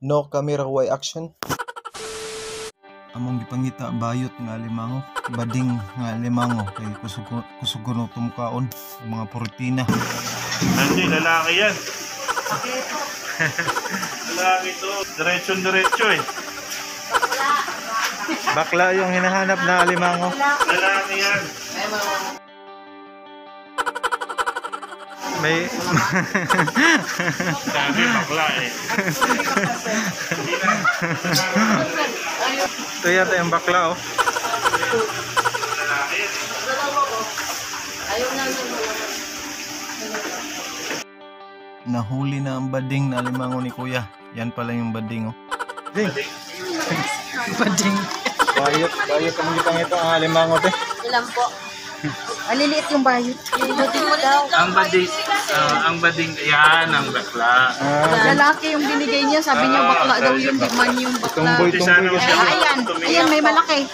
No camera way action. Among gipangita bayot nga alimango, bading nga alimango kay kusugon tumukaon mga protina. Hindi, lalaki yan. Lalaki to. Diretso eh. Bakla yung hinahanap na alimango. Lalaki yan. May Sabi bakla eh. ito yata yung bakla oh. Lalaki. Nahuli na ang bading na alimango ni kuya. Yan pala yung bading oh. Bading. Bayot ang gipangita ang alimango te. Ilan po? Maliliit yung bayot. Bading daw. Ang bading, yan ang bakla. Lalaki yung binigay niya. Sabi niya bakla daw yun. Di man yung bakla. Tumboy kasi. Ayan, may malaki.